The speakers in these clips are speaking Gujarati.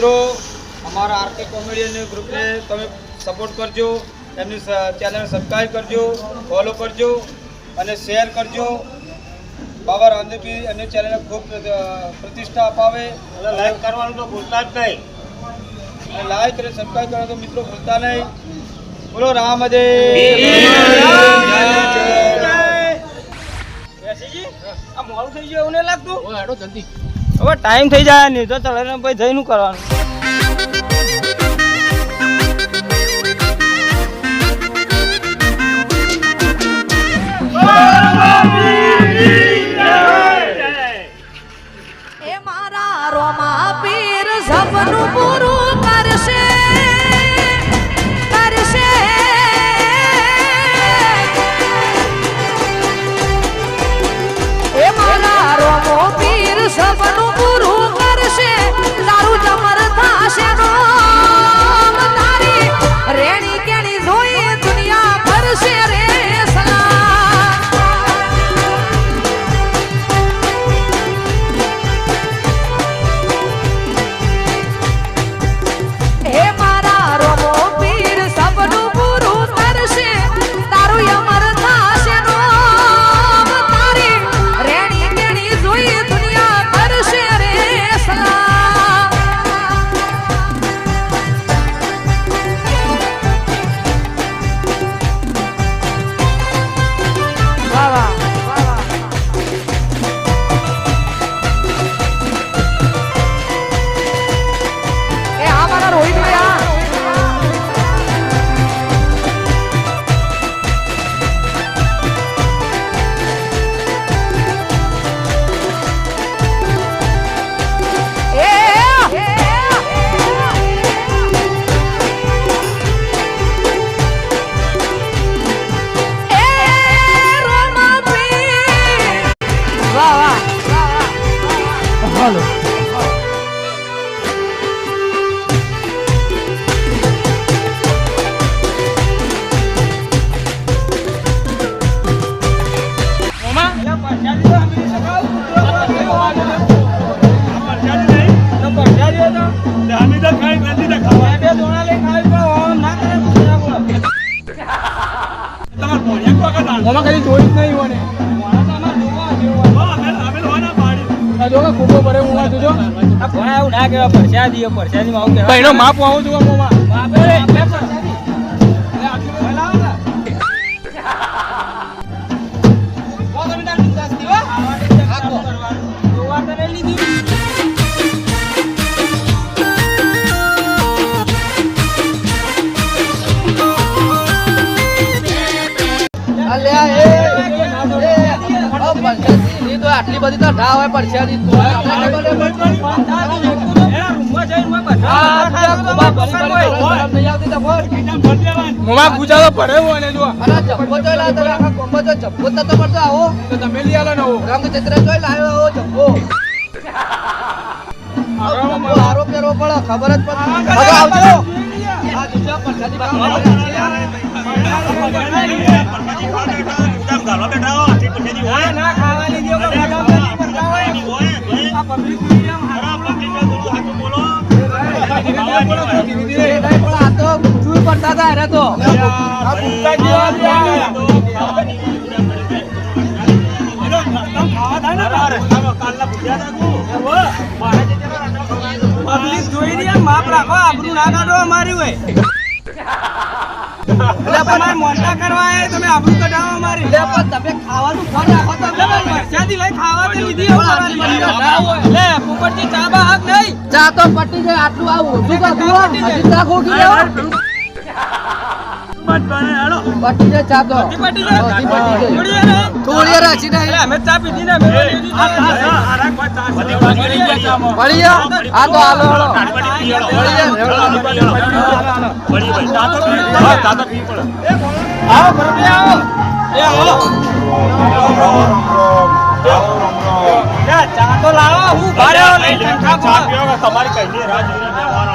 મિત્રો અમારા આરકે કોમેડિયન ગ્રુપને તમે સપોર્ટ કરજો, એમની ચેનલ સબસ્ક્રાઈબ કરજો, ફોલો કરજો અને શેર કરજો. બાબા રામદેવજી એમની ચેનલને ખૂબ પ્રતિષ્ઠા અપાવે અને લાઈક કરવાનું તો ભૂલતા જ નહીં. અને લાઈક અને સબસ્ક્રાઈબ કરવાનું તો મિત્રો ભૂલતા નહીં. બોલો રામદેવ. આ મોડું થઈ ગયું એવું નહીં લાગતું? જલ્દી હવે ટાઈમ થઈ જાય નહીં તો ચાલે ને ભાઈ જઈને કરવાનું. એ મારા રોમા પીર સપનું પૂરું કરશે કરશે. એ મારા રોમો પીર સપનું પૂરું કરશે. તારું જમર થાશે નોમ તારી રેણી કેણી જોઈ દુનિયા ફરશે રે માપ આવું છું આટલી બધી તો ઢા હોય પરસ્યાદી ગુજારો પડે ને જો જબ્બો તો આખા કોમ્બો તો જબ્બો તો પડતો આવો તો તમે લઈ આલો ને રંગચંદ્ર જોઈ લાવ્યો આવો જબ્બો આરો પેરો પડે ખબર જ પડે આવજો આ બીજા પરસાદી ના ખાવાની દો પબ્લિક બોલો પડતા હતા તો પબ્લિક જોઈ રહ્યા માપ રાખો આબરૂ ના કાઢો અમારી હોય તમારે મોટા કરવા આવે તમે આબરૂ કઢાવો અમારી તમે ખાવાનું ફળ રાખો તો પરસાદી લઈ ખાવા તો લીધી લે પોપટજી ચા બા હક નહીં ચા તો પટી જાય આટલું આવું ઓછું કરતું હજી ચા ખોકી લેવો પટી જાય ચા તો પટી જાય થોડી રાચી ના અમે ચા પીધી ને પડી જા આ તો હાલો હાલો પડી જાય ચા તો પી પડે આવો બરોબર આવો એ આવો ચા તો લાવો હું ભારે ચા પીવો તમારી કઈ રાહ જોઈને બેહવાનો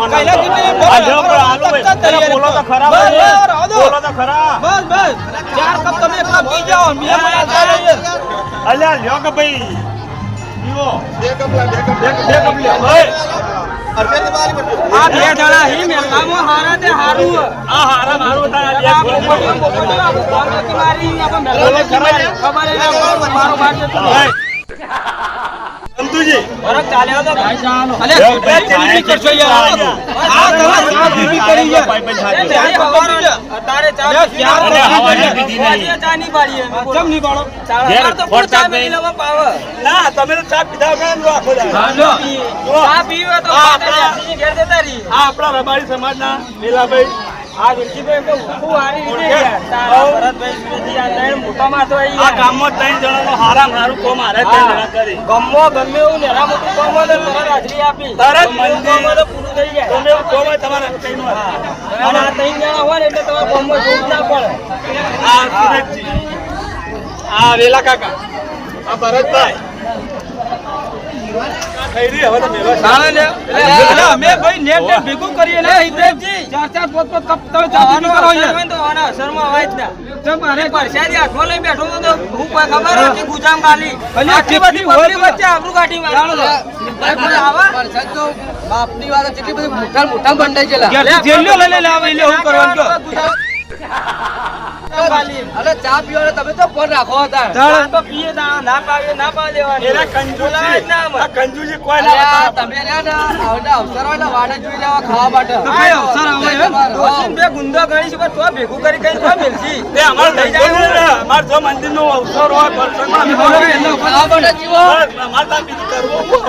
આનો. કઈલા કેટલી બોલો, આ જો પણ આલુ ભાઈ, તકતા પેલા તૈયારી બોલો તો કરો. ખરા બસ, ભાઈ. બસ, રાહ દો. બોલો તો ખરા. બસ બસ 4 કપ તમે એકલા પી જાઓ બીજા મને ચા લઈએ. અલ્યા લ્યો કે ભાઈ પીવો. બે કપ લ્યો ભાઈ. આ બે જણા હી મેલામાં હારા તે હારું આ હારા મારું તારા લે. આ પોપટી મારી આપણે મેલામાં ખબર મારો બાર છે ભાઈ. સંતુજી બરક ચાલ્યો તો ભાઈ ચાલો અલે લ્યો, બે ભાઈ, ચીની કરશો યાર આ તમે ચા પીવી કરી યાર ભાઈ, ભાઈ, એ ભાઈ. હવારે તારે ચા પીવી અરે, હવારે પીધી નહીં. ચા નહીં પાડી કેમ નહીં પાડો ઘેર ચાલો તો ખોટ ચા ચા મેલી નહીં. લેવા પાવ ના તમે તો ચા પીધા વગર નો આખો દાડો. હા લો ચા પીવે તો આ પાછા જાસીને ઘેર જતા રહી આ આપણા રબારી સમાજના મેલાભાઈ આ વિરજીભાઈ તો ખૂબ હારી રીતે યાર તારા ભરતભાઈ સુરેજી આ ત્રણ મોટા માથો આ આવી ગામમાં 3 જણાનો હારામ હારું કોમ હારે 3 જણા કરી. ગમો ગમે એવું નેરા મોટું કામ હોય તો તરત હાજરી આપી તરત ગમે એવું કામ હોય તો પૂરું થઈ જાય તમે એવું કોમ હોય તમારે કઈનું હોય. અને આ ત્રણ જણા હોય ને એટલે તમારે કામમાં જોવું જ ના પડે આ સુરેશજી, આ વેલા કાકા, આ ભરતભાઈ. આ થઈ રહી હવે તો મેલો છે. એટલે અમે ભાઈ નેટ નેટ ભેગું કરીએ ને હિતેશજી 4-4 5-5 કપ તમે ચા પીવી કરો યાર તો આના અસરમાં અવાજ ના ચમ અરે પરસાદી હાથમાં લઈ બેઠો તો હું કોઈ ખબર હતી ગુજામ ગાલી આટલી બધી પબ્લિક વચ્ચે આબરૂ કાઢી મારી આવા બાપની વાત કેટલી બધી મોટા મોટા બંડાઈ ગયેલા જેલ્યો લઈ લે આવે એટલે હું કરવાનું અરે ચા પીવાનો તમે તો ફોન રાખો હતા ચા તો પીએ ના પાવે ના પાવે દેવાની એના કંજૂસી, આ કંજૂસી કોઈ અરે ના આ બતાવે. તમે રહ્યા ને આવડા અવસર હોય ને વાડે જોઈ લેવા ખાવા માટે તો કઈ અવસર આવે હે દોશીન બે ગુંદા ગણી છે પણ તો ભેગું કરી કઈ તો મેલસી તે અમારે લઈ જાય ને, અમારે જો મંદિરનો અવસર હોય, પ્રસંગમાં અમે ખાવા માટે જીવો બસ, અમારે ત્યાં બીજું કરવું.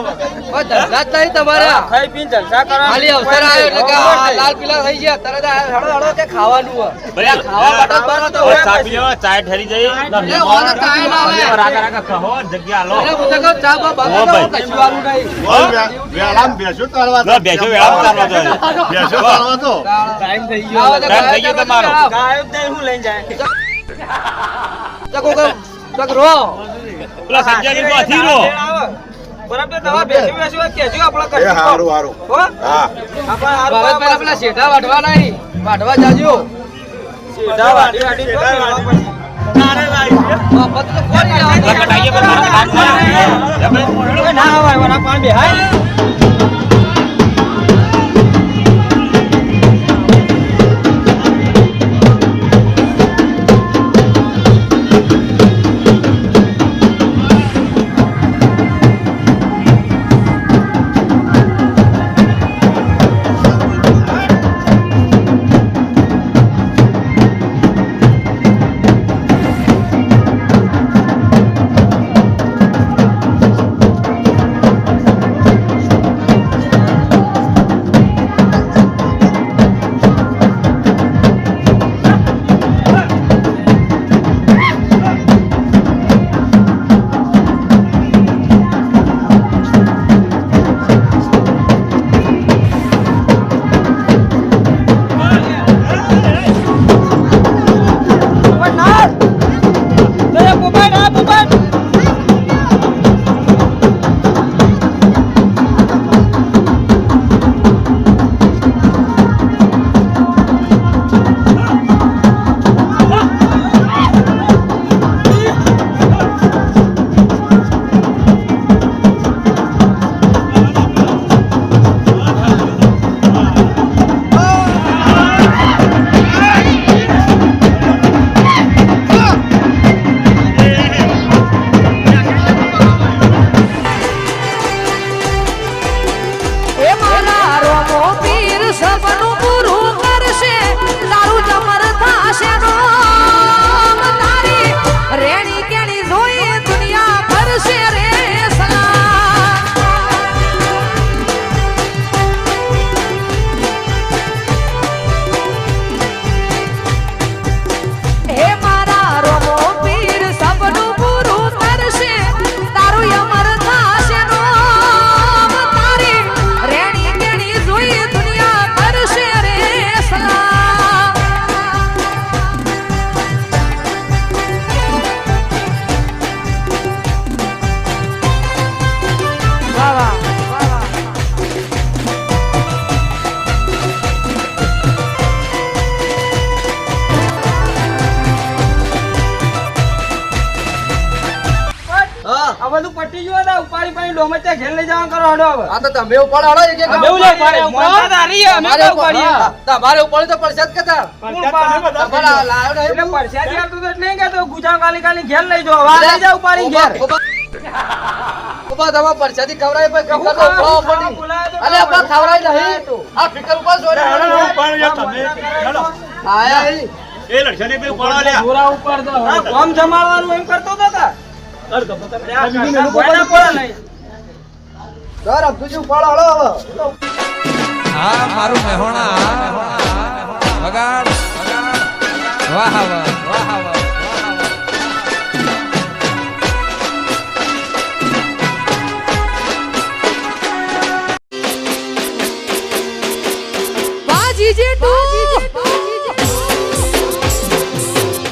કોઈ ધંધા જ નહીં તમારા ખાઈ પીને જલસા કરવા ખાલી અવસર આવ્યો એટલે કે આ લાલ પીલા થઈ ગયા તરત આ હળો હળો કે ખાવાનું હોય ભાઈ, ખાવા માટે જ બનો તો હોય ચા પી લેવા, ચાય ઠરી જઈ. એટલે ઓને ચાય ના આવે. રાગા રાગા ખાઓ, જગ્યા લો. અરે હું તો કહું ચા બા હો ભાઈ. કશું વાળું નહીં વેળામાં બેસો તારવા લો, બેસો વેળા ઉતારવા દો એને. બેસો તારવા તો ટાઈમ થઈ આવો તો ટાઈમ થઈ ગયો તમારો. ગાયબ નહીં હું લઈને જાય ચક રો પેલા સંજયની તો અથી રો. બરાબર તમારે બેસી બેસી કેજો આપણે એ કરશું હારું હારું હો હા આપણે હારું હવે પેલા પેલા શેઠા વાઢવા નહીં વાઢવા જાજો સીધા વાડી વાડી તો મેળવા પડશે. તારે લાવી છે. મફત તો કોઈ નહીં આવતું. કટાઈએ પર મારે કામ ના આવે. ઓય ના આવે વરા પાણી બેહાય ઘેર લઈ જવાનું કરો હડો હવે આ તો તમે ઉપાડો એક એક અમે ઉપાડીએ. મોટા તારી અમે તમારે તો ઉપાડીએ. હા, તમારે ઉપાડી તો પડશે જ કતા તમારા લાયો નહીં એટલે પરસાદી આપતું તો એટલે નહીં કહેતો ગુજામ ખાલી ખાલી ઘેર લઈ જાઓ હવે લઈ જાઓ ઉપાડી ઘેર ઉભા તમારા પરસાદી ખવડાય પછી કહું ફિકર ખાવા, ઉપાડો પડી બોલાવે તો અલે આપા ખવડાય નહીં આ ફિકર ઉપર છોડી આયા અહીં. એ લડશને બે ઉપાડો લ્યા જોરા ઉપર તો હવે કોમ જમાડવાનું એમ કરતો તો કા કોઈના કોળા નહીં ઘર અબદુજી ઉપાડો હળો હવે હા મારું મહેણા વગાડ વાહ વાહ